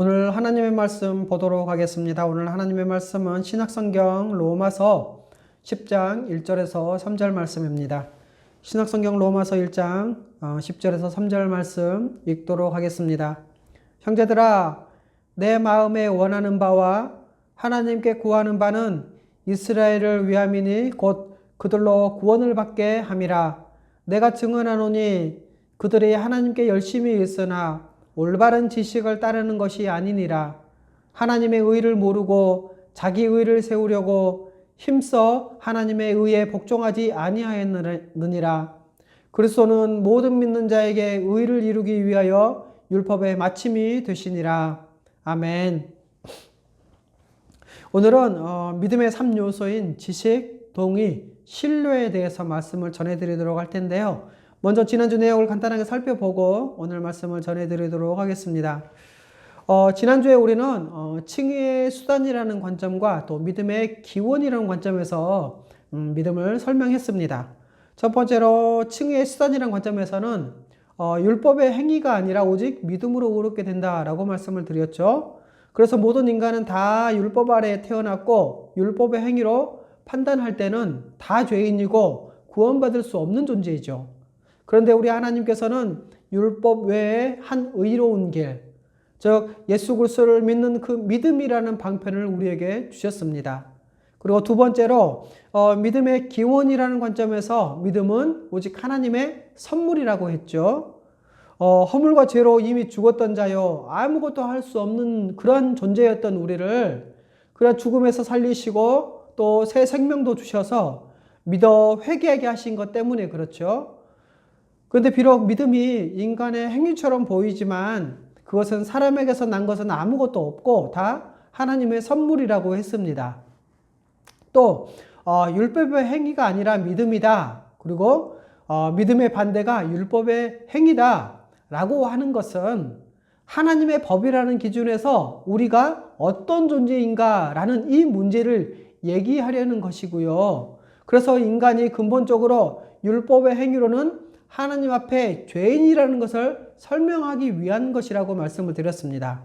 오늘 하나님의 말씀 보도록 하겠습니다. 오늘 하나님의 말씀은 신약성경 로마서 10장 1절에서 3절 말씀입니다. 신약성경 로마서 1장 10절에서 3절 말씀 읽도록 하겠습니다. 형제들아, 내 마음에 원하는 바와 하나님께 구하는 바는 이스라엘을 위함이니 곧 그들로 구원을 받게 함이라. 내가 증언하노니 그들이 하나님께 열심히 있으나 올바른 지식을 따르는 것이 아니니라. 하나님의 의를 모르고 자기 의를 세우려고 힘써 하나님의 의에 복종하지 아니하였느니라. 그리스도는 모든 믿는 자에게 의를 이루기 위하여 율법의 마침이 되시니라. 아멘. 오늘은 믿음의 3요소인 지식, 동의, 신뢰에 대해서 말씀을 전해드리도록 할 텐데요. 먼저 지난주 내용을 간단하게 살펴보고 오늘 말씀을 전해드리도록 하겠습니다. 지난주에 우리는 칭의의 수단이라는 관점과 또 믿음의 기원이라는 관점에서 믿음을 설명했습니다. 첫 번째로 칭의의 수단이라는 관점에서는 율법의 행위가 아니라 오직 믿음으로 의롭게 된다라고 말씀을 드렸죠. 그래서 모든 인간은 다 율법 아래에 태어났고 율법의 행위로 판단할 때는 다 죄인이고 구원받을 수 없는 존재이죠. 그런데 우리 하나님께서는 율법 외에 한 의로운 길, 즉 예수 그리스도를 믿는 그 믿음이라는 방편을 우리에게 주셨습니다. 그리고 두 번째로 믿음의 기원이라는 관점에서 믿음은 오직 하나님의 선물이라고 했죠. 허물과 죄로 이미 죽었던 자요, 아무것도 할 수 없는 그런 존재였던 우리를 그런 죽음에서 살리시고 또 새 생명도 주셔서 믿어 회개하게 하신 것 때문에 그렇죠. 그런데 비록 믿음이 인간의 행위처럼 보이지만 그것은 사람에게서 난 것은 아무것도 없고 다 하나님의 선물이라고 했습니다. 또 율법의 행위가 아니라 믿음이다. 그리고 믿음의 반대가 율법의 행위다 라고 하는 것은 하나님의 법이라는 기준에서 우리가 어떤 존재인가 라는 이 문제를 얘기하려는 것이고요. 그래서 인간이 근본적으로 율법의 행위로는 하나님 앞에 죄인이라는 것을 설명하기 위한 것이라고 말씀을 드렸습니다.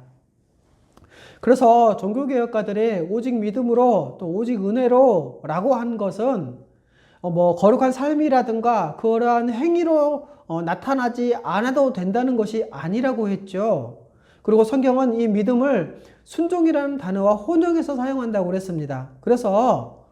그래서 종교개혁가들이 오직 믿음으로 또 오직 은혜로 라고 한 것은 거룩한 삶이라든가 그러한 행위로 나타나지 않아도 된다는 것이 아니라고 했죠. 그리고 성경은 이 믿음을 순종이라는 단어와 혼용해서 사용한다고 그랬습니다. 그래서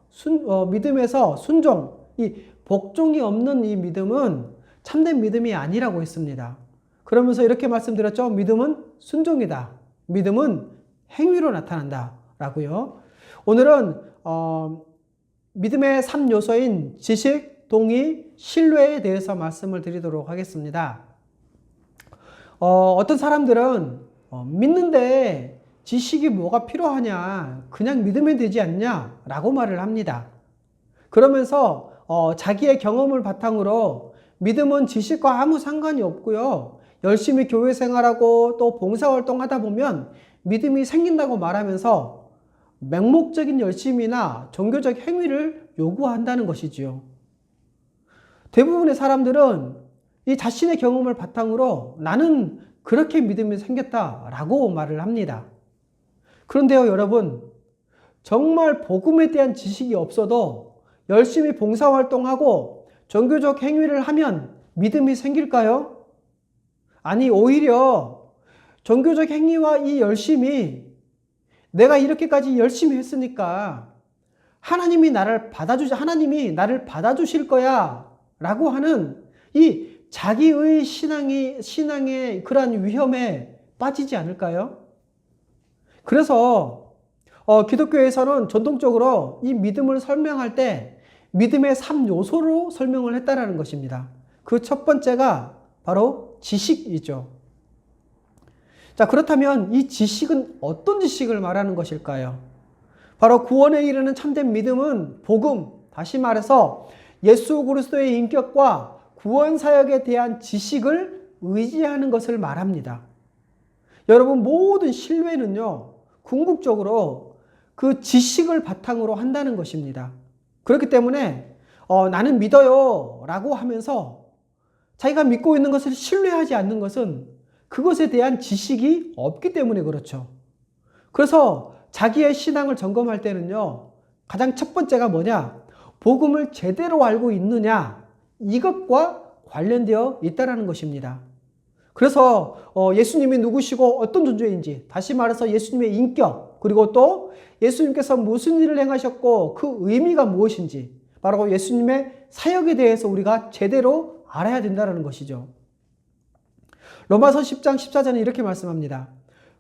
믿음에서 순종, 이 복종이 없는 이 믿음은 참된 믿음이 아니라고 했습니다. 그러면서 이렇게 말씀드렸죠. 믿음은 순종이다. 믿음은 행위로 나타난다. 라고요. 오늘은 믿음의 3요소인 지식, 동의, 신뢰에 대해서 말씀을 드리도록 하겠습니다. 어떤 사람들은 믿는데 지식이 뭐가 필요하냐? 그냥 믿으면 되지 않냐? 라고 말을 합니다. 그러면서 자기의 경험을 바탕으로 믿음은 지식과 아무 상관이 없고요. 열심히 교회 생활하고 또 봉사활동 하다 보면 믿음이 생긴다고 말하면서 맹목적인 열심이나 종교적 행위를 요구한다는 것이지요. 대부분의 사람들은 이 자신의 경험을 바탕으로 나는 그렇게 믿음이 생겼다라고 말을 합니다. 그런데요, 여러분, 정말 복음에 대한 지식이 없어도 열심히 봉사활동하고 종교적 행위를 하면 믿음이 생길까요? 아니, 오히려 종교적 행위와 이 열심이 내가 이렇게까지 열심히 했으니까 하나님이 나를 받아주실 거야 라고 하는 이 자기의 신앙의 그러한 위험에 빠지지 않을까요? 그래서 기독교에서는 전통적으로 이 믿음을 설명할 때 믿음의 3요소로 설명을 했다라는 것입니다. 그 첫 번째가 바로 지식이죠. 자, 그렇다면 이 지식은 어떤 지식을 말하는 것일까요? 바로 구원에 이르는 참된 믿음은 복음, 다시 말해서 예수 그리스도의 인격과 구원 사역에 대한 지식을 의지하는 것을 말합니다. 여러분, 모든 신뢰는요, 궁극적으로 그 지식을 바탕으로 한다는 것입니다. 그렇기 때문에 나는 믿어요 라고 하면서 자기가 믿고 있는 것을 신뢰하지 않는 것은 그것에 대한 지식이 없기 때문에 그렇죠. 그래서 자기의 신앙을 점검할 때는요, 가장 첫 번째가 뭐냐? 복음을 제대로 알고 있느냐? 이것과 관련되어 있다는 것입니다. 그래서 예수님이 누구시고 어떤 존재인지, 다시 말해서 예수님의 인격, 그리고 또 예수님께서 무슨 일을 행하셨고 그 의미가 무엇인지, 바로 예수님의 사역에 대해서 우리가 제대로 알아야 된다는 것이죠. 로마서 10장 14절은 이렇게 말씀합니다.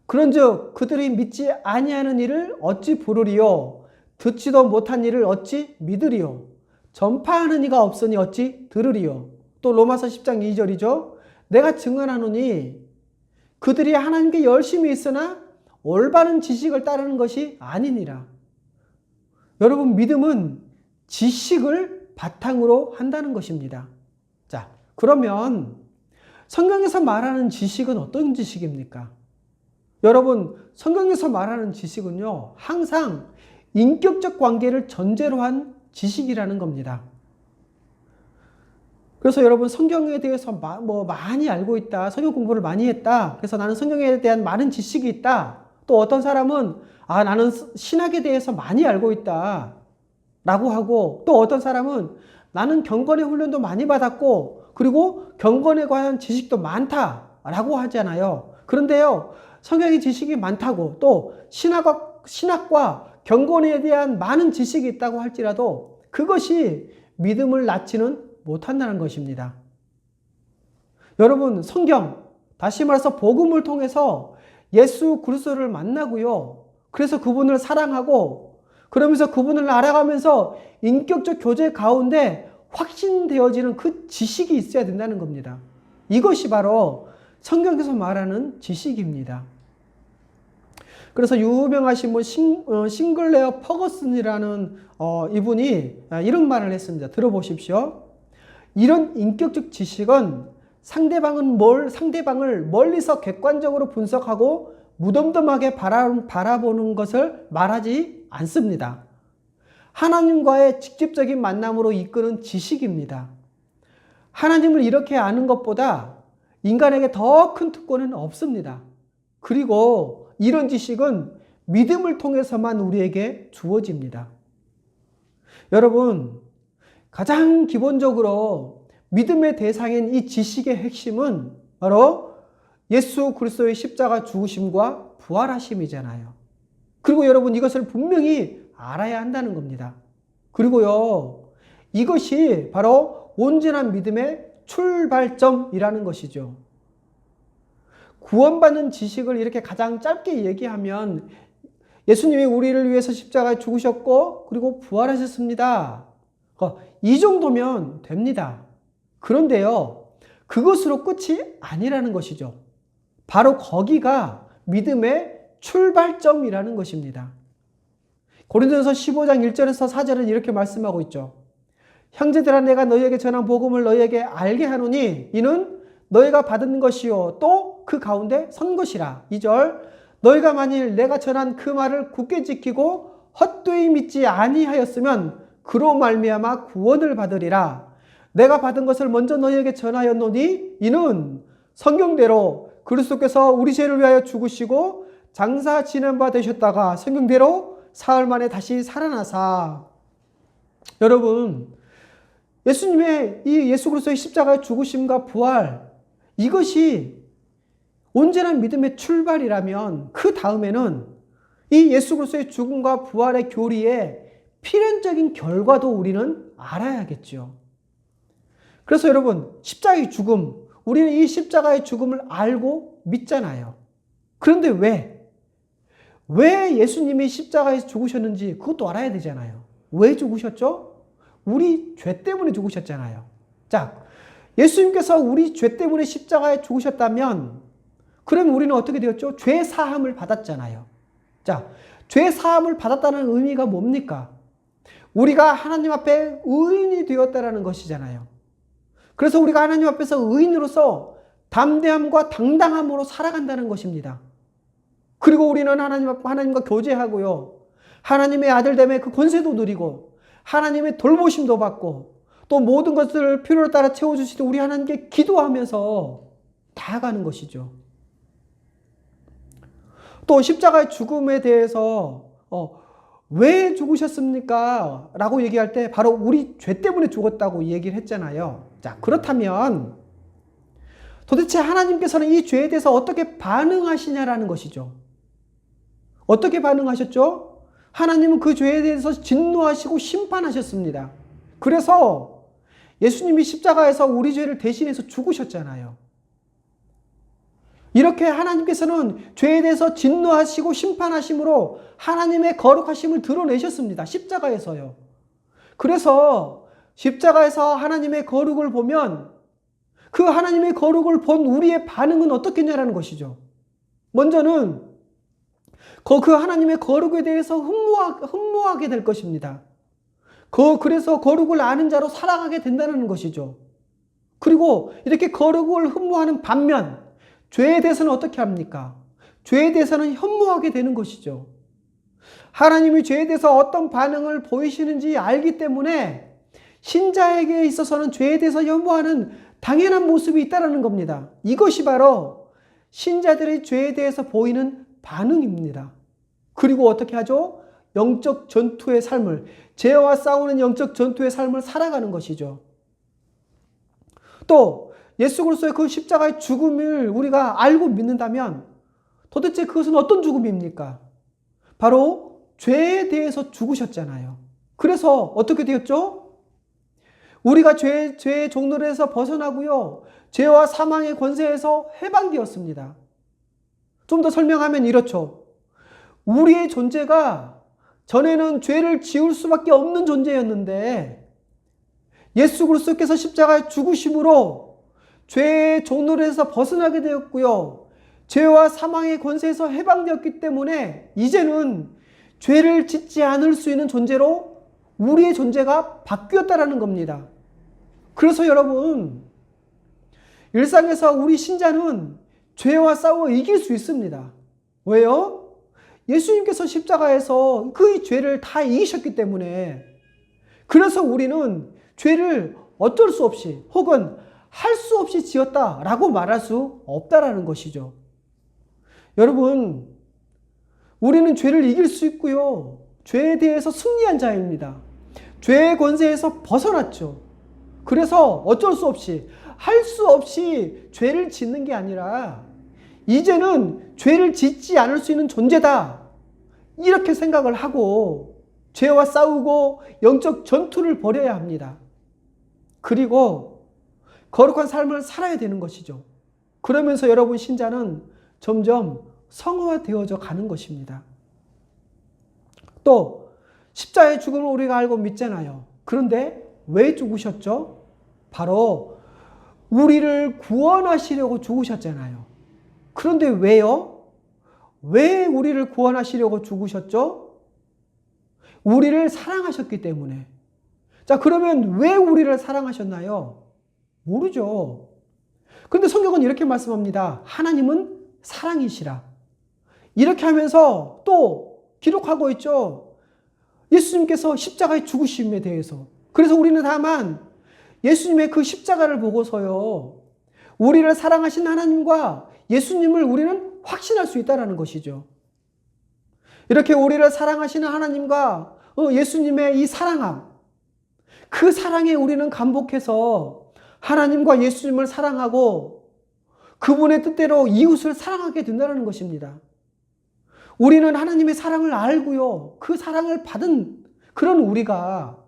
그런즉 그들이 믿지 아니하는 일을 어찌 부르리요? 듣지도 못한 일을 어찌 믿으리요? 전파하는 이가 없으니 어찌 들으리요? 또 로마서 10장 2절이죠. 내가 증언하노니 그들이 하나님께 열심히 있으나 올바른 지식을 따르는 것이 아니니라. 여러분, 믿음은 지식을 바탕으로 한다는 것입니다. 자, 그러면 성경에서 말하는 지식은 어떤 지식입니까? 여러분, 성경에서 말하는 지식은요, 항상 인격적 관계를 전제로 한 지식이라는 겁니다. 그래서 여러분, 성경에 대해서 많이 알고 있다. 성경 공부를 많이 했다. 그래서 나는 성경에 대한 많은 지식이 있다. 또 어떤 사람은 나는 신학에 대해서 많이 알고 있다. 라고 하고, 또 어떤 사람은 나는 경건의 훈련도 많이 받았고, 그리고 경건에 관한 지식도 많다. 라고 하잖아요. 그런데요, 성경의 지식이 많다고, 또 신학과 경건에 대한 많은 지식이 있다고 할지라도 그것이 믿음을 낳지는 못한다는 것입니다. 여러분, 성경, 다시 말해서 복음을 통해서 예수 그리스도를 만나고요. 그래서 그분을 사랑하고, 그러면서 그분을 알아가면서 인격적 교제 가운데 확신되어지는 그 지식이 있어야 된다는 겁니다. 이것이 바로 성경에서 말하는 지식입니다. 그래서 유명하신 싱글레어 퍼거슨이라는 이분이 이런 말을 했습니다. 들어보십시오. 이런 인격적 지식은 상대방을 멀리서 객관적으로 분석하고 무덤덤하게 바라보는 것을 말하지 않습니다. 하나님과의 직접적인 만남으로 이끄는 지식입니다. 하나님을 이렇게 아는 것보다 인간에게 더 큰 특권은 없습니다. 그리고 이런 지식은 믿음을 통해서만 우리에게 주어집니다. 여러분, 가장 기본적으로 믿음의 대상인 이 지식의 핵심은 바로 예수 그리스도의 십자가 죽으심과 부활하심이잖아요. 그리고 여러분, 이것을 분명히 알아야 한다는 겁니다. 그리고요, 이것이 바로 온전한 믿음의 출발점이라는 것이죠. 구원받는 지식을 이렇게 가장 짧게 얘기하면 예수님이 우리를 위해서 십자가에 죽으셨고 그리고 부활하셨습니다. 이 정도면 됩니다. 그런데요, 그것으로 끝이 아니라는 것이죠. 바로 거기가 믿음의 출발점이라는 것입니다. 고린도전서 15장 1절에서 4절은 이렇게 말씀하고 있죠. 형제들아, 내가 너희에게 전한 복음을 너희에게 알게 하노니 이는 너희가 받은 것이요 또 그 가운데 선 것이라. 2절, 너희가 만일 내가 전한 그 말을 굳게 지키고 헛되이 믿지 아니하였으면 그로 말미암아 구원을 받으리라. 내가 받은 것을 먼저 너희에게 전하였노니 이는 성경대로 그리스도께서 우리 죄를 위하여 죽으시고 장사 지낸 바 되셨다가 성경대로 사흘 만에 다시 살아나사. 여러분, 예수님의 이 예수 그리스도의 십자가의 죽으심과 부활, 이것이 온전한 믿음의 출발이라면 그 다음에는 이 예수 그리스도의 죽음과 부활의 교리의 필연적인 결과도 우리는 알아야겠죠. 그래서 여러분, 십자가의 죽음, 우리는 이 십자가의 죽음을 알고 믿잖아요. 그런데 왜 예수님이 십자가에서 죽으셨는지 그것도 알아야 되잖아요. 왜 죽으셨죠? 우리 죄 때문에 죽으셨잖아요. 자, 예수님께서 우리 죄 때문에 십자가에 죽으셨다면 그럼 우리는 어떻게 되었죠? 죄 사함을 받았잖아요. 자, 죄 사함을 받았다는 의미가 뭡니까? 우리가 하나님 앞에 의인이 되었다는 것이잖아요. 그래서 우리가 하나님 앞에서 의인으로서 담대함과 당당함으로 살아간다는 것입니다. 그리고 우리는 하나님과 교제하고요. 하나님의 아들됨의 그 권세도 누리고 하나님의 돌보심도 받고 또 모든 것을 필요에 따라 채워주시는 우리 하나님께 기도하면서 다가가는 것이죠. 또 십자가의 죽음에 대해서 왜 죽으셨습니까? 라고 얘기할 때 바로 우리 죄 때문에 죽었다고 얘기를 했잖아요. 자, 그렇다면 도대체 하나님께서는 이 죄에 대해서 어떻게 반응하시냐라는 것이죠. 어떻게 반응하셨죠? 하나님은 그 죄에 대해서 진노하시고 심판하셨습니다. 그래서 예수님이 십자가에서 우리 죄를 대신해서 죽으셨잖아요. 이렇게 하나님께서는 죄에 대해서 진노하시고 심판하심으로 하나님의 거룩하심을 드러내셨습니다. 십자가에서요. 그래서 십자가에서 하나님의 거룩을 보면 그 하나님의 거룩을 본 우리의 반응은 어떻겠냐라는 것이죠. 먼저는 그 하나님의 거룩에 대해서 흠모하게 될 것입니다. 그래서 거룩을 아는 자로 살아가게 된다는 것이죠. 그리고 이렇게 거룩을 흠모하는 반면 죄에 대해서는 어떻게 합니까? 죄에 대해서는 혐오하게 되는 것이죠. 하나님이 죄에 대해서 어떤 반응을 보이시는지 알기 때문에 신자에게 있어서는 죄에 대해서 혐오하는 당연한 모습이 있다는 겁니다. 이것이 바로 신자들의 죄에 대해서 보이는 반응입니다. 그리고 어떻게 하죠? 영적 전투의 삶을, 죄와 싸우는 영적 전투의 삶을 살아가는 것이죠. 또 예수 그리스도의 그 십자가의 죽음을 우리가 알고 믿는다면 도대체 그것은 어떤 죽음입니까? 바로 죄에 대해서 죽으셨잖아요. 그래서 어떻게 되었죠? 우리가 죄의 종노릇에서 벗어나고요. 죄와 사망의 권세에서 해방되었습니다. 좀 더 설명하면 이렇죠. 우리의 존재가 전에는 죄를 지을 수밖에 없는 존재였는데 예수 그리스도께서 십자가에 죽으심으로 죄의 종노릇에서 벗어나게 되었고요. 죄와 사망의 권세에서 해방되었기 때문에 이제는 죄를 짓지 않을 수 있는 존재로 우리의 존재가 바뀌었다라는 겁니다. 그래서 여러분, 일상에서 우리 신자는 죄와 싸워 이길 수 있습니다. 왜요? 예수님께서 십자가에서 그 죄를 다 이기셨기 때문에. 그래서 우리는 죄를 어쩔 수 없이 혹은 할 수 없이 지었다라고 말할 수 없다라는 것이죠. 여러분, 우리는 죄를 이길 수 있고요. 죄에 대해서 승리한 자입니다. 죄의 권세에서 벗어났죠. 그래서 어쩔 수 없이, 할 수 없이 죄를 짓는 게 아니라 이제는 죄를 짓지 않을 수 있는 존재다. 이렇게 생각을 하고 죄와 싸우고 영적 전투를 벌여야 합니다. 그리고 거룩한 삶을 살아야 되는 것이죠. 그러면서 여러분 신자는 점점 성화되어져 가는 것입니다. 또 십자가의 죽음을 우리가 알고 믿잖아요. 그런데 왜 죽으셨죠? 바로 우리를 구원하시려고 죽으셨잖아요. 그런데 왜요? 왜 우리를 구원하시려고 죽으셨죠? 우리를 사랑하셨기 때문에. 자, 그러면 왜 우리를 사랑하셨나요? 모르죠. 그런데 성경은 이렇게 말씀합니다. 하나님은 사랑이시라. 이렇게 하면서 또 기록하고 있죠. 예수님께서 십자가의 죽으심에 대해서. 그래서 우리는 다만 예수님의 그 십자가를 보고서요. 우리를 사랑하신 하나님과 예수님을 우리는 확신할 수 있다는 것이죠. 이렇게 우리를 사랑하시는 하나님과 예수님의 이 사랑함. 그 사랑에 우리는 감복해서 하나님과 예수님을 사랑하고 그분의 뜻대로 이웃을 사랑하게 된다는 것입니다. 우리는 하나님의 사랑을 알고요. 그 사랑을 받은 그런 우리가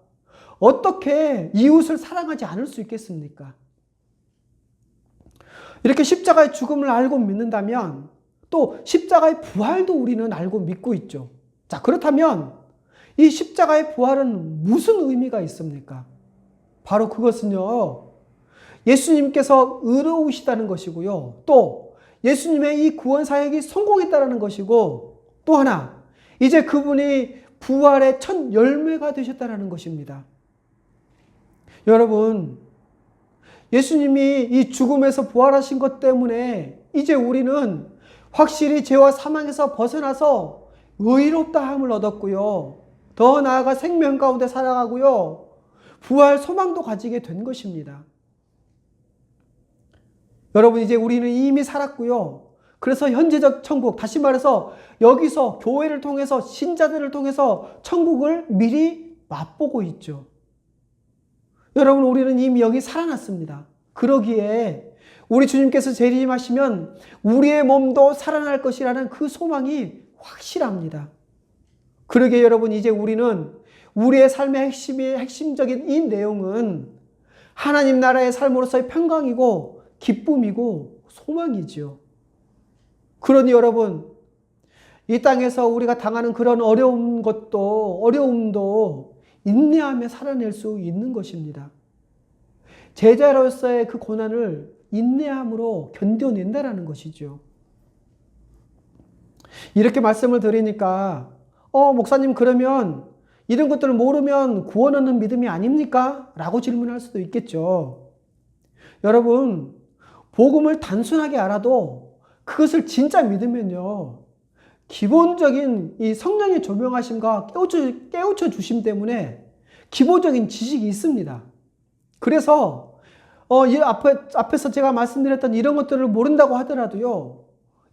어떻게 이웃을 사랑하지 않을 수 있겠습니까? 이렇게 십자가의 죽음을 알고 믿는다면 또 십자가의 부활도 우리는 알고 믿고 있죠. 자, 그렇다면 이 십자가의 부활은 무슨 의미가 있습니까? 바로 그것은요. 예수님께서 의로우시다는 것이고요. 또 예수님의 이 구원 사역이 성공했다는 것이고 또 하나 이제 그분이 부활의 첫 열매가 되셨다는 것입니다. 여러분, 예수님이 이 죽음에서 부활하신 것 때문에 이제 우리는 확실히 죄와 사망에서 벗어나서 의롭다함을 얻었고요. 더 나아가 생명 가운데 살아가고요. 부활 소망도 가지게 된 것입니다. 여러분, 이제 우리는 이미 살았고요. 그래서 현재적 천국, 다시 말해서 여기서 교회를 통해서 신자들을 통해서 천국을 미리 맛보고 있죠. 여러분, 우리는 이미 여기 살아났습니다. 그러기에 우리 주님께서 재림하시면 우리의 몸도 살아날 것이라는 그 소망이 확실합니다. 그러기에 여러분, 이제 우리는 우리의 삶의 핵심적인 이 내용은 하나님 나라의 삶으로서의 평강이고 기쁨이고 소망이지요. 그러니 여러분, 이 땅에서 우리가 당하는 그런 어려움도 인내하며 살아낼 수 있는 것입니다. 제자로서의 그 고난을 인내함으로 견뎌낸다라는 것이죠. 이렇게 말씀을 드리니까 목사님, 그러면 이런 것들을 모르면 구원 얻는 믿음이 아닙니까? 라고 질문할 수도 있겠죠. 여러분, 복음을 단순하게 알아도 그것을 진짜 믿으면요, 기본적인 이 성령의 조명하심과 깨우쳐 주심 때문에 기본적인 지식이 있습니다. 그래서 이 앞에서 제가 말씀드렸던 이런 것들을 모른다고 하더라도요,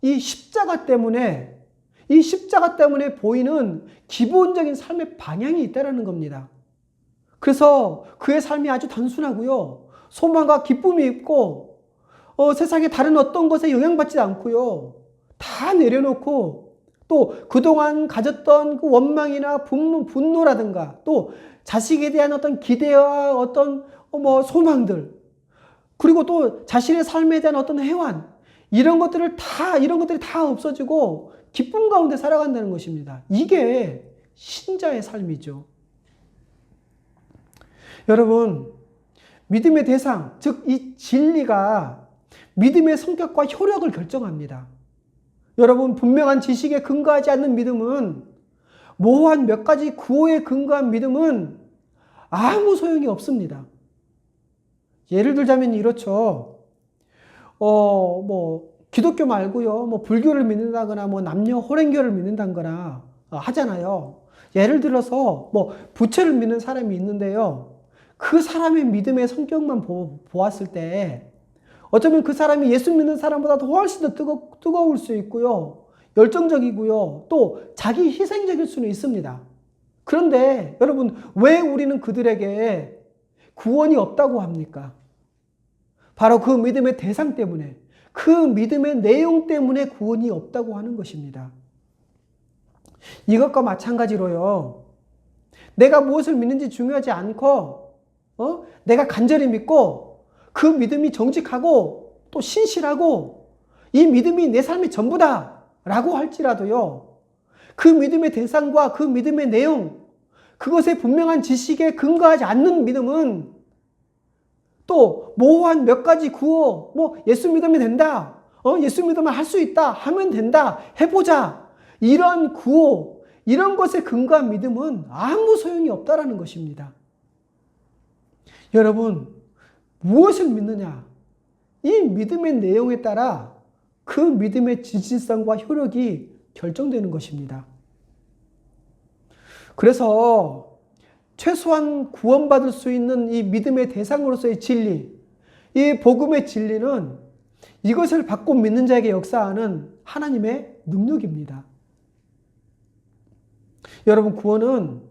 이 십자가 때문에 보이는 기본적인 삶의 방향이 있다는 겁니다. 그래서 그의 삶이 아주 단순하고요, 소망과 기쁨이 있고 세상의 다른 어떤 것에 영향받지 않고요, 다 내려놓고 또 그동안 가졌던 그 원망이나 분노라든가 또 자식에 대한 어떤 기대와 어떤 소망들, 그리고 또 자신의 삶에 대한 어떤 해완, 이런 것들이 다 없어지고 기쁨 가운데 살아간다는 것입니다. 이게 신자의 삶이죠. 여러분, 믿음의 대상, 즉 이 진리가 믿음의 성격과 효력을 결정합니다. 여러분, 분명한 지식에 근거하지 않는 믿음은, 모호한 몇 가지 구호에 근거한 믿음은 아무 소용이 없습니다. 예를 들자면 이렇죠. 기독교 말고요, 불교를 믿는다거나 남녀 호랭교를 믿는다거나 하잖아요. 예를 들어서 부처를 믿는 사람이 있는데요, 그 사람의 믿음의 성격만 보았을 때 어쩌면 그 사람이 예수 믿는 사람보다 훨씬 더 뜨거울 수 있고요, 열정적이고요, 또 자기 희생적일 수는 있습니다. 그런데 여러분, 왜 우리는 그들에게 구원이 없다고 합니까? 바로 그 믿음의 대상 때문에, 그 믿음의 내용 때문에 구원이 없다고 하는 것입니다. 이것과 마찬가지로요, 내가 무엇을 믿는지 중요하지 않고 내가 간절히 믿고 그 믿음이 정직하고 또 신실하고 이 믿음이 내 삶의 전부다 라고 할지라도요, 그 믿음의 대상과 그 믿음의 내용, 그것에 분명한 지식에 근거하지 않는 믿음은 또 모호한 몇 가지 구호, 예수 믿으면 된다, 예수 믿으면 할 수 있다, 하면 된다, 해보자, 이런 구호, 이런 것에 근거한 믿음은 아무 소용이 없다라는 것입니다. 여러분, 무엇을 믿느냐, 이 믿음의 내용에 따라 그 믿음의 진실성과 효력이 결정되는 것입니다. 그래서 최소한 구원받을 수 있는 이 믿음의 대상으로서의 진리, 이 복음의 진리는 이것을 받고 믿는 자에게 역사하는 하나님의 능력입니다. 여러분, 구원은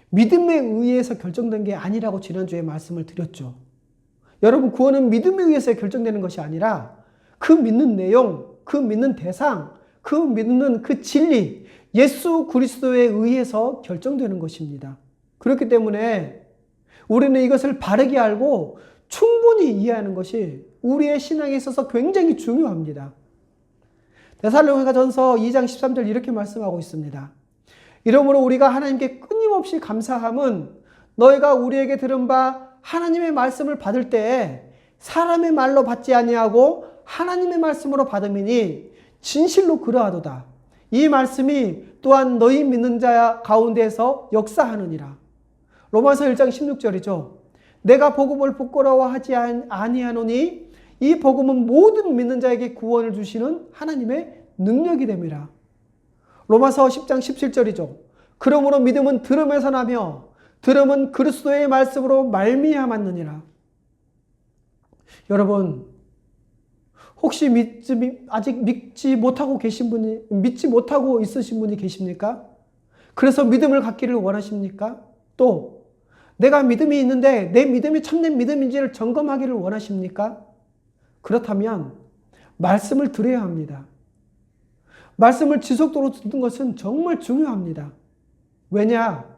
믿음에 의해서 결정된 게 아니라고 지난주에 말씀을 드렸죠. 여러분, 구원은 믿음에 의해서 결정되는 것이 아니라 그 믿는 내용, 그 믿는 대상, 그 믿는 그 진리, 예수 그리스도에 의해서 결정되는 것입니다. 그렇기 때문에 우리는 이것을 바르게 알고 충분히 이해하는 것이 우리의 신앙에 있어서 굉장히 중요합니다. 데살로니가전서 2장 13절 이렇게 말씀하고 있습니다. 이러므로 우리가 하나님께 끊임없이 감사함은 너희가 우리에게 들은 바 하나님의 말씀을 받을 때에 사람의 말로 받지 아니하고 하나님의 말씀으로 받음이니 진실로 그러하도다. 이 말씀이 또한 너희 믿는 자 가운데서 역사하느니라. 로마서 1장 16절이죠. 내가 복음을 부끄러워하지 아니하노니 이 복음은 모든 믿는 자에게 구원을 주시는 하나님의 능력이 됨이라. 로마서 10장 17절이죠. 그러므로 믿음은 들음에서 나며 들음은 그리스도의 말씀으로 말미암았느니라. 여러분, 혹시 아직 믿지 못하고 있으신 분이 계십니까? 그래서 믿음을 갖기를 원하십니까? 또, 내가 믿음이 있는데 내 믿음이 참된 믿음인지를 점검하기를 원하십니까? 그렇다면, 말씀을 들어야 합니다. 말씀을 지속적으로 듣는 것은 정말 중요합니다. 왜냐?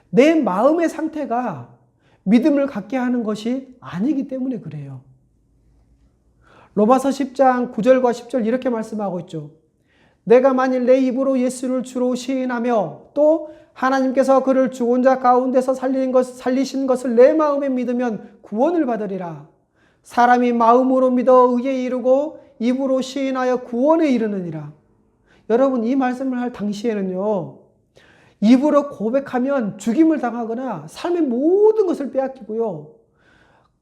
내 마음의 상태가 믿음을 갖게 하는 것이 아니기 때문에 그래요. 로마서 10장 9절과 10절 이렇게 말씀하고 있죠. 내가 만일 내 입으로 예수를 주로 시인하며 또 하나님께서 그를 죽은 자 가운데서 살리신 것을 내 마음에 믿으면 구원을 받으리라. 사람이 마음으로 믿어 의에 이르고 입으로 시인하여 구원에 이르느니라. 여러분, 이 말씀을 할 당시에는요, 입으로 고백하면 죽임을 당하거나 삶의 모든 것을 빼앗기고요,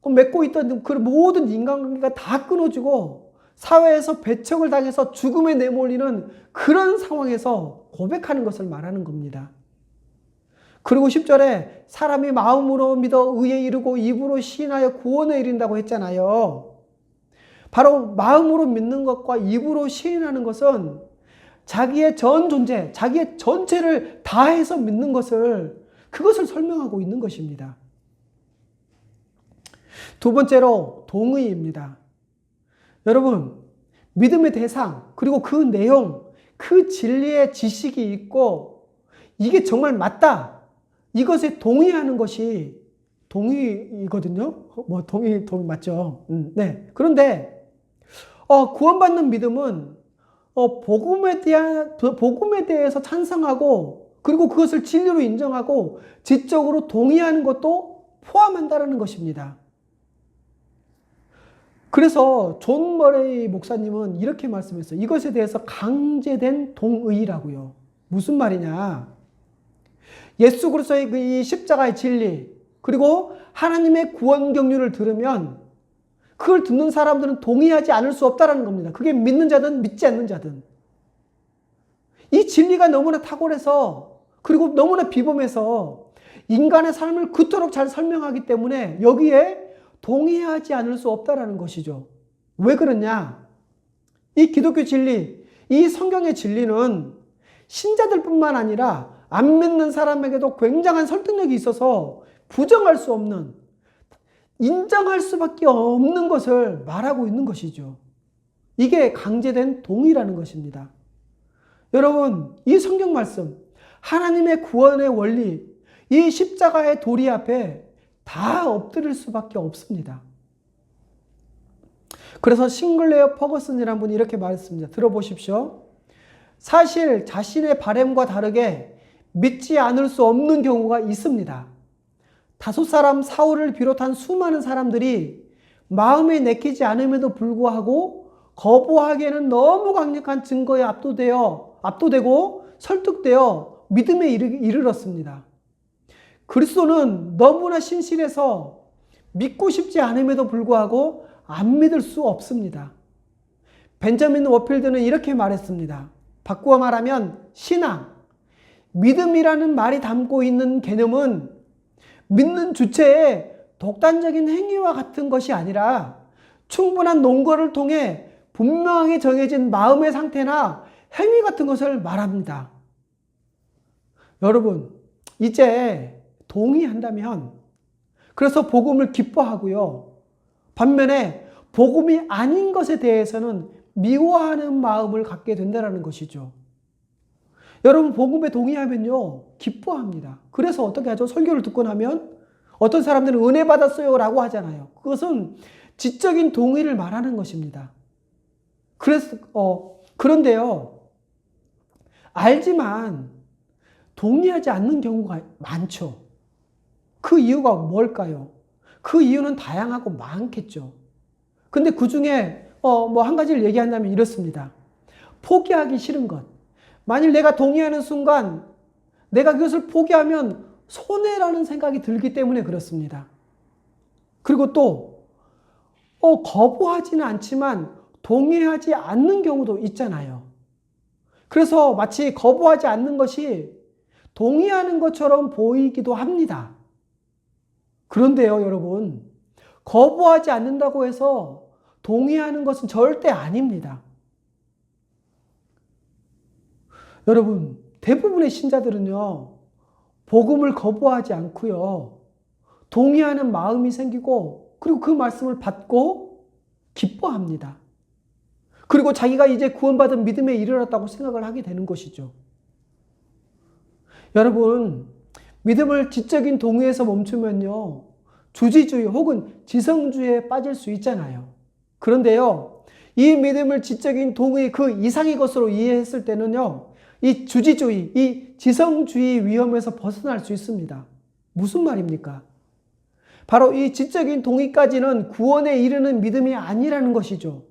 맺고 있던 그 모든 인간관계가 다 끊어지고 사회에서 배척을 당해서 죽음에 내몰리는 그런 상황에서 고백하는 것을 말하는 겁니다. 그리고 10절에 사람이 마음으로 믿어 의에 이르고 입으로 시인하여 구원에 이른다고 했잖아요. 바로 마음으로 믿는 것과 입으로 시인하는 것은 자기의 전 존재, 자기의 전체를 다해서 믿는 그것을 설명하고 있는 것입니다. 두 번째로 동의입니다. 여러분, 믿음의 대상, 그리고 그 내용, 그 진리의 지식이 있고 이게 정말 맞다. 이것에 동의하는 것이 동의이거든요. 동의 맞죠? 네. 그런데 구원받는 믿음은 복음에 대해서 찬성하고 그리고 그것을 진리로 인정하고 지적으로 동의하는 것도 포함한다는 것입니다. 그래서 존 머레이 목사님은 이렇게 말씀했어요. 이것에 대해서 강제된 동의라고요. 무슨 말이냐? 예수 그리스도의 이 십자가의 진리, 그리고 하나님의 구원 경륜을 들으면 그걸 듣는 사람들은 동의하지 않을 수 없다는 겁니다. 그게 믿는 자든 믿지 않는 자든. 이 진리가 너무나 탁월해서, 그리고 너무나 비범해서 인간의 삶을 그토록 잘 설명하기 때문에 여기에 동의하지 않을 수 없다는 것이죠. 왜 그러냐? 이 기독교 진리, 이 성경의 진리는 신자들뿐만 아니라 안 믿는 사람에게도 굉장한 설득력이 있어서 부정할 수 없는, 인정할 수밖에 없는 것을 말하고 있는 것이죠. 이게 강제된 동의라는 것입니다. 여러분, 이 성경 말씀, 하나님의 구원의 원리, 이 십자가의 도리 앞에 다 엎드릴 수밖에 없습니다. 그래서 싱글레어 퍼거슨이라는 분이 이렇게 말했습니다. 들어보십시오. 사실 자신의 바램과 다르게 믿지 않을 수 없는 경우가 있습니다. 다섯 사람 사울을 비롯한 수많은 사람들이 마음에 내키지 않음에도 불구하고 거부하기에는 너무 강력한 증거에 압도되고 설득되어 믿음에 이르렀습니다. 그리스도는 너무나 신실해서 믿고 싶지 않음에도 불구하고 안 믿을 수 없습니다. 벤저민 워필드는 이렇게 말했습니다. 바꾸어 말하면 신앙, 믿음이라는 말이 담고 있는 개념은 믿는 주체의 독단적인 행위와 같은 것이 아니라 충분한 논거를 통해 분명하게 정해진 마음의 상태나 행위 같은 것을 말합니다. 여러분, 이제 동의한다면 그래서 복음을 기뻐하고요. 반면에 복음이 아닌 것에 대해서는 미워하는 마음을 갖게 된다는 것이죠. 여러분, 복음에 동의하면요, 기뻐합니다. 그래서 어떻게 하죠? 설교를 듣고 나면 어떤 사람들은 은혜 받았어요 라고 하잖아요. 그것은 지적인 동의를 말하는 것입니다. 그런데요, 알지만 동의하지 않는 경우가 많죠. 그 이유가 뭘까요? 그 이유는 다양하고 많겠죠. 근데 그 중에 한 가지를 얘기한다면 이렇습니다. 포기하기 싫은 것. 만일 내가 동의하는 순간 내가 그것을 포기하면 손해라는 생각이 들기 때문에 그렇습니다. 그리고 또 거부하지는 않지만 동의하지 않는 경우도 있잖아요. 그래서 마치 거부하지 않는 것이 동의하는 것처럼 보이기도 합니다. 그런데요, 여러분, 거부하지 않는다고 해서 동의하는 것은 절대 아닙니다. 여러분, 대부분의 신자들은요, 복음을 거부하지 않고요, 동의하는 마음이 생기고, 그리고 그 말씀을 받고 기뻐합니다. 그리고 자기가 이제 구원받은 믿음에 이르렀다고 생각을 하게 되는 것이죠. 여러분, 믿음을 지적인 동의에서 멈추면요, 주지주의 혹은 지성주의에 빠질 수 있잖아요. 그런데요, 이 믿음을 지적인 동의 그 이상의 것으로 이해했을 때는요, 이 주지주의, 이 지성주의 위험에서 벗어날 수 있습니다. 무슨 말입니까? 바로 이 지적인 동의까지는 구원에 이르는 믿음이 아니라는 것이죠.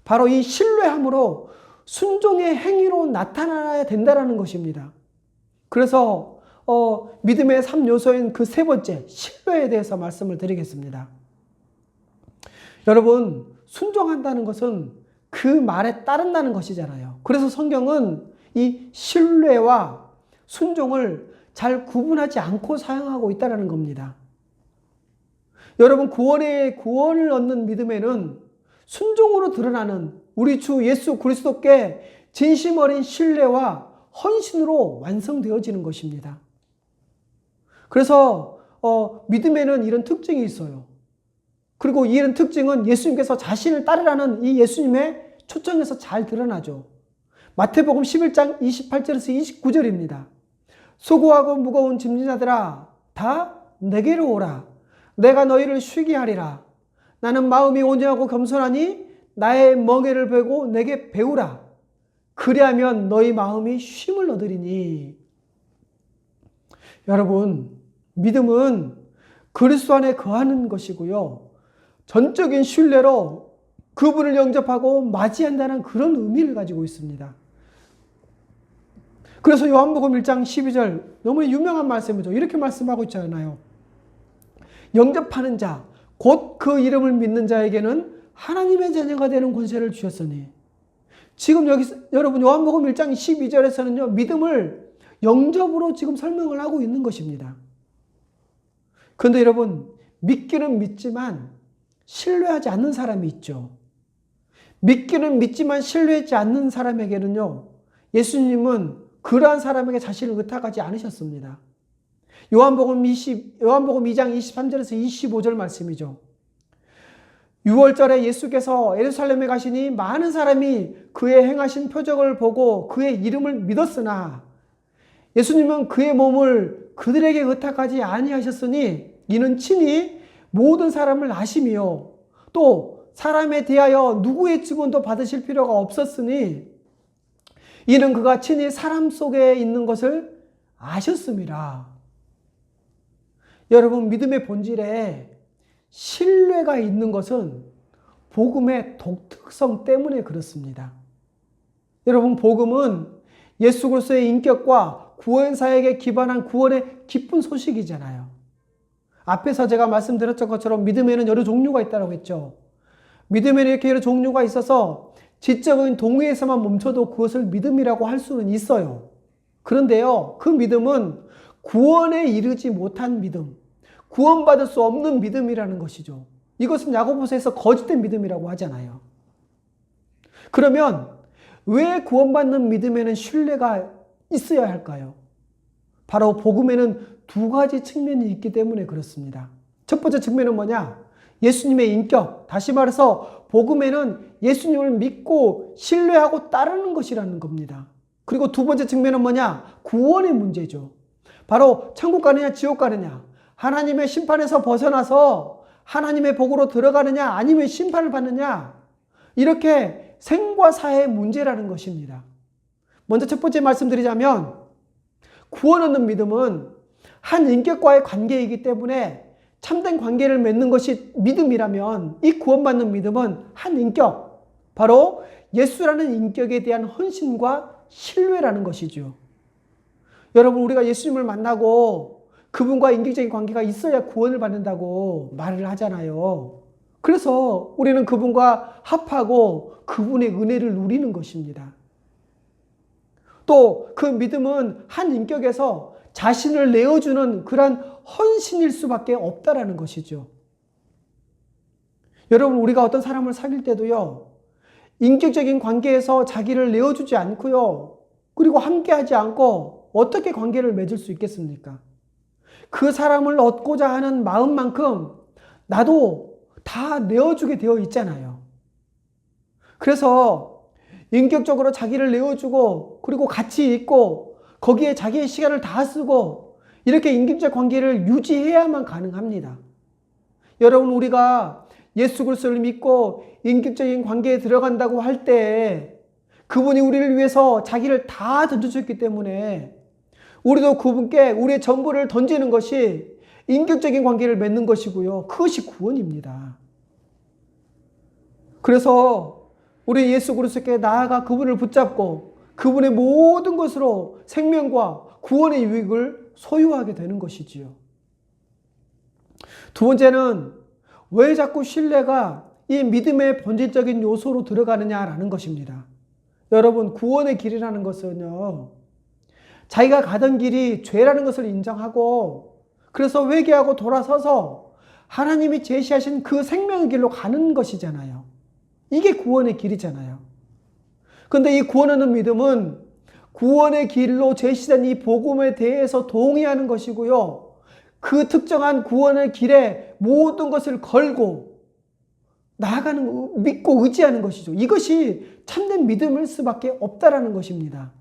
바로 이 신뢰함으로 순종의 행위로 나타나야 된다는 것입니다. 그래서 믿음의 3요소인 그 세 번째, 신뢰에 대해서 말씀을 드리겠습니다. 여러분, 순종한다는 것은 그 말에 따른다는 것이잖아요. 그래서 성경은 이 신뢰와 순종을 잘 구분하지 않고 사용하고 있다는 겁니다. 여러분, 구원을 얻는 믿음에는 순종으로 드러나는 우리 주 예수 그리스도께 진심 어린 신뢰와 헌신으로 완성되어지는 것입니다. 그래서 믿음에는 이런 특징이 있어요. 그리고 이런 특징은 예수님께서 자신을 따르라는 이 예수님의 초청에서 잘 드러나죠. 마태복음 11장 28절에서 29절입니다. 수고하고 무거운 짐진 자들아 다 내게로 오라. 내가 너희를 쉬게 하리라. 나는 마음이 온유하고 겸손하니 나의 멍에를 베고 내게 배우라. 그리하면 너희 마음이 쉼을 얻으리니. 여러분, 믿음은 그리스도 안에 거하는 것이고요, 전적인 신뢰로 그분을 영접하고 맞이한다는 그런 의미를 가지고 있습니다. 그래서 요한복음 1장 12절 너무 유명한 말씀이죠. 이렇게 말씀하고 있잖아요. 영접하는 자, 곧 그 이름을 믿는 자에게는 하나님의 자녀가 되는 권세를 주셨으니. 지금 여기 여러분 요한복음 1장 12절에서는요, 믿음을 영접으로 지금 설명을 하고 있는 것입니다. 그런데 여러분, 믿기는 믿지만 신뢰하지 않는 사람이 있죠. 믿기는 믿지만 신뢰하지 않는 사람에게는요, 예수님은 그러한 사람에게 자신을 의탁하지 않으셨습니다. 요한복음 2장 23절에서 25절 말씀이죠. 6월절에 예수께서 예루살렘에 가시니 많은 사람이 그의 행하신 표적을 보고 그의 이름을 믿었으나 예수님은 그의 몸을 그들에게 의탁하지 아니하셨으니 이는 친히 모든 사람을 아심이요 또 사람에 대하여 누구의 증언도 받으실 필요가 없었으니 이는 그가 친히 사람 속에 있는 것을 아셨습니다. 여러분, 믿음의 본질에 신뢰가 있는 것은 복음의 독특성 때문에 그렇습니다. 여러분, 복음은 예수 그리스도의 인격과 구원사에게 기반한 구원의 기쁜 소식이잖아요. 앞에서 제가 말씀드렸던 것처럼 믿음에는 여러 종류가 있다고 했죠. 믿음에는 이렇게 여러 종류가 있어서 지적인 동의에서만 멈춰도 그것을 믿음이라고 할 수는 있어요. 그런데요, 그 믿음은 구원에 이르지 못한 믿음, 구원받을 수 없는 믿음이라는 것이죠. 이것은 야고보서에서 거짓된 믿음이라고 하잖아요. 그러면 왜 구원받는 믿음에는 신뢰가 있어야 할까요? 바로 복음에는 두 가지 측면이 있기 때문에 그렇습니다. 첫 번째 측면은 뭐냐? 예수님의 인격, 다시 말해서 복음에는 예수님을 믿고 신뢰하고 따르는 것이라는 겁니다. 그리고 두 번째 측면은 뭐냐? 구원의 문제죠. 바로 천국 가느냐 지옥 가느냐, 하나님의 심판에서 벗어나서 하나님의 복으로 들어가느냐 아니면 심판을 받느냐, 이렇게 생과 사의 문제라는 것입니다. 먼저 첫 번째 말씀드리자면, 구원 얻는 믿음은 한 인격과의 관계이기 때문에 참된 관계를 맺는 것이 믿음이라면 이 구원받는 믿음은 한 인격, 바로 예수라는 인격에 대한 헌신과 신뢰라는 것이죠. 여러분, 우리가 예수님을 만나고 그분과 인격적인 관계가 있어야 구원을 받는다고 말을 하잖아요. 그래서 우리는 그분과 합하고 그분의 은혜를 누리는 것입니다. 또 그 믿음은 한 인격에서 자신을 내어주는 그러한 헌신일 수밖에 없다라는 것이죠. 여러분, 우리가 어떤 사람을 사귈 때도요, 인격적인 관계에서 자기를 내어주지 않고요, 그리고 함께하지 않고 어떻게 관계를 맺을 수 있겠습니까? 그 사람을 얻고자 하는 마음만큼 나도 다 내어주게 되어 있잖아요. 그래서 인격적으로 자기를 내어주고, 그리고 같이 있고, 거기에 자기의 시간을 다 쓰고, 이렇게 인격적 관계를 유지해야만 가능합니다. 여러분, 우리가 예수 그리스도를 믿고 인격적인 관계에 들어간다고 할 때 그분이 우리를 위해서 자기를 다 던져줬기 때문에 우리도 그분께 우리의 전부를 던지는 것이 인격적인 관계를 맺는 것이고요. 그것이 구원입니다. 그래서 우리 예수 그리스도께 나아가 그분을 붙잡고 그분의 모든 것으로 생명과 구원의 유익을 소유하게 되는 것이지요. 두 번째는 왜 자꾸 신뢰가 이 믿음의 본질적인 요소로 들어가느냐라는 것입니다. 여러분, 구원의 길이라는 것은요, 자기가 가던 길이 죄라는 것을 인정하고 그래서 회개하고 돌아서서 하나님이 제시하신 그 생명의 길로 가는 것이잖아요. 이게 구원의 길이잖아요. 그런데 이 구원하는 믿음은 구원의 길로 제시된 이 복음에 대해서 동의하는 것이고요. 그 특정한 구원의 길에 모든 것을 걸고 나아가는, 믿고 의지하는 것이죠. 이것이 참된 믿음일 수밖에 없다라는 것입니다.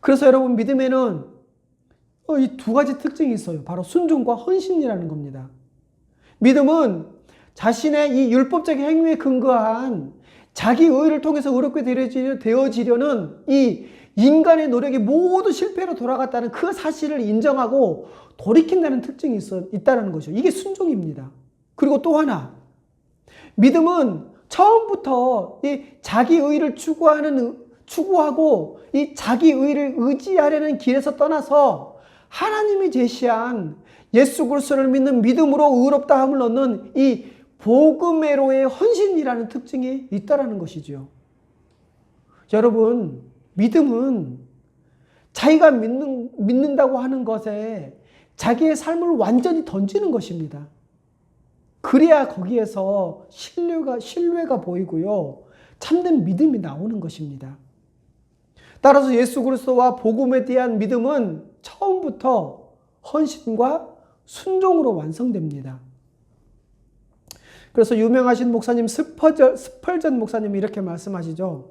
그래서 여러분, 믿음에는 이 두 가지 특징이 있어요. 바로 순종과 헌신이라는 겁니다. 믿음은 자신의 이 율법적인 행위에 근거한 자기 의를 통해서 의롭게 되어지려는 이 인간의 노력이 모두 실패로 돌아갔다는 그 사실을 인정하고 돌이킨다는 특징이 있다는 거죠. 이게 순종입니다. 그리고 또 하나, 믿음은 처음부터 이 자기 의를 추구하고 이 자기 의를 의지하려는 길에서 떠나서 하나님이 제시한 예수 그리스도를 믿는 믿음으로 의롭다함을 얻는 이 복음으로의 헌신이라는 특징이 있다라는 것이죠. 여러분, 믿음은 자기가 믿는다고 하는 것에 자기의 삶을 완전히 던지는 것입니다. 그래야 거기에서 신뢰가 보이고요, 참된 믿음이 나오는 것입니다. 따라서 예수 그리스도와 복음에 대한 믿음은 처음부터 헌신과 순종으로 완성됩니다. 그래서 유명하신 목사님 스펄전 목사님이 이렇게 말씀하시죠.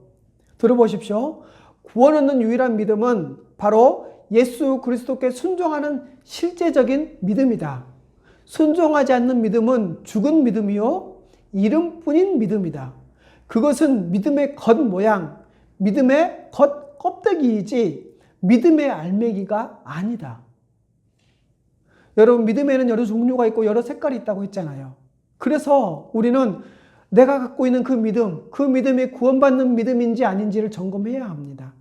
들어보십시오. 구원 얻는 유일한 믿음은 바로 예수 그리스도께 순종하는 실제적인 믿음이다. 순종하지 않는 믿음은 죽은 믿음이요, 이름뿐인 믿음이다. 그것은 믿음의 겉모양, 믿음의 겉껍데기이지 믿음의 알맹이가 아니다. 여러분, 믿음에는 여러 종류가 있고 여러 색깔이 있다고 했잖아요. 그래서 우리는 내가 갖고 있는 그 믿음이 구원받는 믿음인지 아닌지를 점검해야 합니다.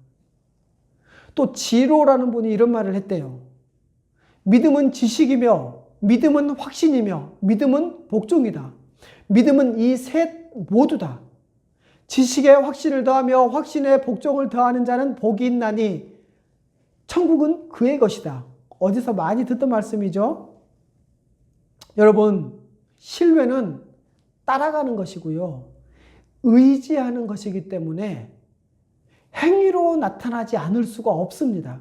또 지로라는 분이 이런 말을 했대요. 믿음은 지식이며, 믿음은 확신이며, 믿음은 복종이다. 믿음은 이 셋 모두다. 지식에 확신을 더하며 확신에 복종을 더하는 자는 복이 있나니 천국은 그의 것이다. 어디서 많이 듣던 말씀이죠. 여러분, 신뢰는 따라가는 것이고요, 의지하는 것이기 때문에 행위로 나타나지 않을 수가 없습니다.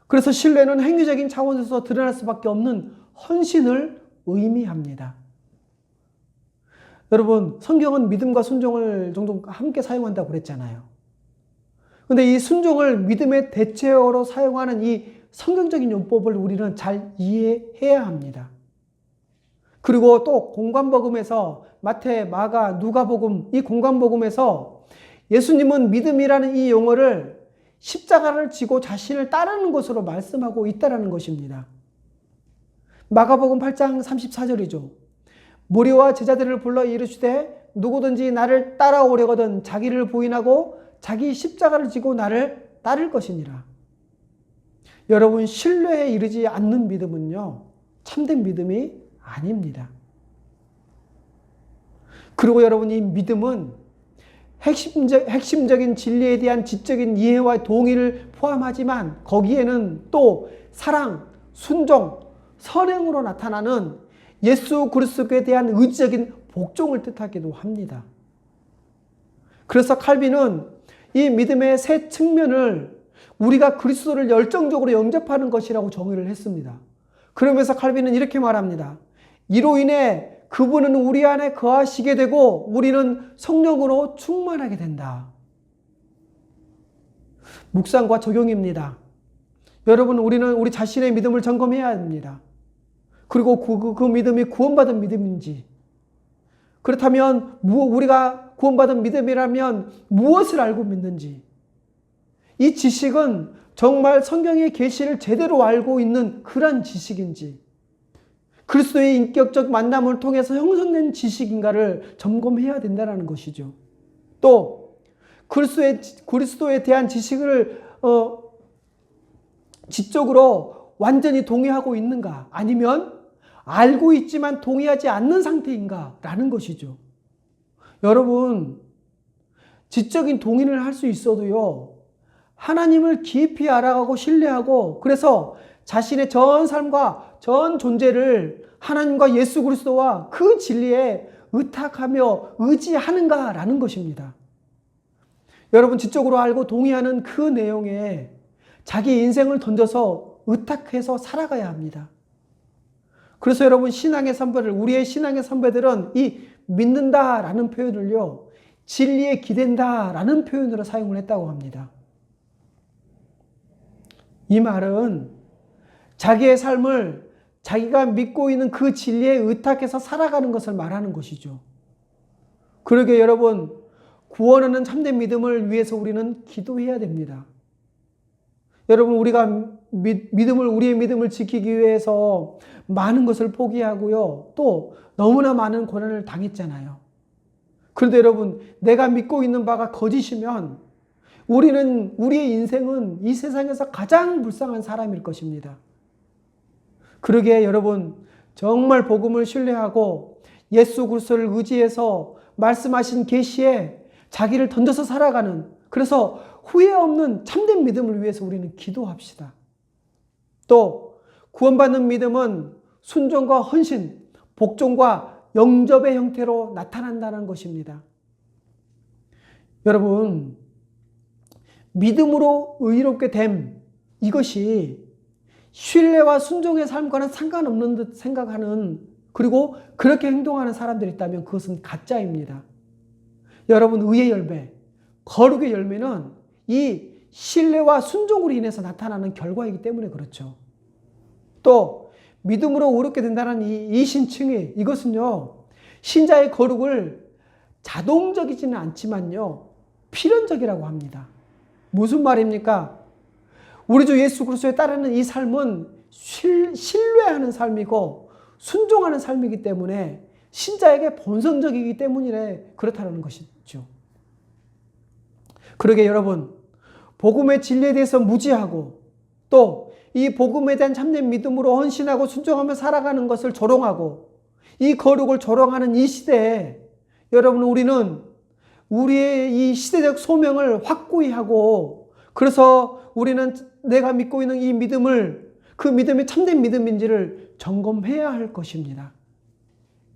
그래서 신뢰는 행위적인 차원에서 드러날 수밖에 없는 헌신을 의미합니다. 여러분, 성경은 믿음과 순종을 종종 함께 사용한다고 그랬잖아요. 그런데 이 순종을 믿음의 대체어로 사용하는 이 성경적인 용법을 우리는 잘 이해해야 합니다. 그리고 또 공관복음에서 마태, 마가, 누가복음, 이 공관복음에서 예수님은 믿음이라는 이 용어를 십자가를 지고 자신을 따르는 것으로 말씀하고 있다는 것입니다. 마가복음 8장 34절이죠. 무리와 제자들을 불러 이르시되 누구든지 나를 따라오려거든 자기를 부인하고 자기 십자가를 지고 나를 따를 것이니라. 여러분, 신뢰에 이르지 않는 믿음은요, 참된 믿음이 아닙니다. 그리고 여러분, 이 믿음은 핵심적인 진리에 대한 지적인 이해와 동의를 포함하지만 거기에는 또 사랑, 순종, 선행으로 나타나는 예수 그리스도에 대한 의지적인 복종을 뜻하기도 합니다. 그래서 칼빈은 이 믿음의 세 측면을 우리가 그리스도를 열정적으로 영접하는 것이라고 정의를 했습니다. 그러면서 칼빈은 이렇게 말합니다. 이로 인해 그분은 우리 안에 거하시게 되고 우리는 성령으로 충만하게 된다. 묵상과 적용입니다. 여러분, 우리는 우리 자신의 믿음을 점검해야 합니다. 그리고 그 믿음이 구원받은 믿음인지, 그렇다면 우리가 구원받은 믿음이라면 무엇을 알고 믿는지, 이 지식은 정말 성경의 계시를 제대로 알고 있는 그런 지식인지, 그리스도의 인격적 만남을 통해서 형성된 지식인가를 점검해야 된다는 것이죠. 또 그리스도에 대한 지식을 지적으로 완전히 동의하고 있는가, 아니면 알고 있지만 동의하지 않는 상태인가 라는 것이죠. 여러분, 지적인 동의를 할 수 있어도요, 하나님을 깊이 알아가고 신뢰하고, 그래서 자신의 전 삶과 전 존재를 하나님과 예수 그리스도와 그 진리에 의탁하며 의지하는가라는 것입니다. 여러분, 지적으로 알고 동의하는 그 내용에 자기 인생을 던져서 의탁해서 살아가야 합니다. 그래서 여러분, 우리의 신앙의 선배들은 이 믿는다라는 표현을요, 진리에 기댄다라는 표현으로 사용을 했다고 합니다. 이 말은 자기의 삶을 자기가 믿고 있는 그 진리에 의탁해서 살아가는 것을 말하는 것이죠. 그러게 여러분, 구원하는 참된 믿음을 위해서 우리는 기도해야 됩니다. 여러분, 우리가 우리의 믿음을 지키기 위해서 많은 것을 포기하고요, 또 너무나 많은 고난을 당했잖아요. 그런데 여러분, 내가 믿고 있는 바가 거짓이면 우리의 인생은 이 세상에서 가장 불쌍한 사람일 것입니다. 그러기에 여러분, 정말 복음을 신뢰하고 예수 그리스도를 의지해서 말씀하신 계시에 자기를 던져서 살아가는, 그래서 후회 없는 참된 믿음을 위해서 우리는 기도합시다. 또 구원받는 믿음은 순종과 헌신, 복종과 영접의 형태로 나타난다는 것입니다. 여러분, 믿음으로 의롭게 됨, 이것이 신뢰와 순종의 삶과는 상관없는 듯 생각하는, 그리고 그렇게 행동하는 사람들이 있다면 그것은 가짜입니다. 여러분, 의의 열매, 거룩의 열매는 이 신뢰와 순종으로 인해서 나타나는 결과이기 때문에 그렇죠. 또 믿음으로 의롭게 된다는 이 신칭의, 이것은요, 신자의 거룩을 자동적이지는 않지만요, 필연적이라고 합니다. 무슨 말입니까? 우리 주 예수 그리스도에 따르는 이 삶은 신뢰하는 삶이고 순종하는 삶이기 때문에 신자에게 본성적이기 때문에 그렇다는 것이죠. 그러게 여러분, 복음의 진리에 대해서 무지하고 또 이 복음에 대한 참된 믿음으로 헌신하고 순종하며 살아가는 것을 조롱하고 이 거룩을 조롱하는 이 시대에 여러분, 우리는 우리의 이 시대적 소명을 확고히 하고, 그래서 우리는 내가 믿고 있는 이 믿음을, 그 믿음이 참된 믿음인지를 점검해야 할 것입니다.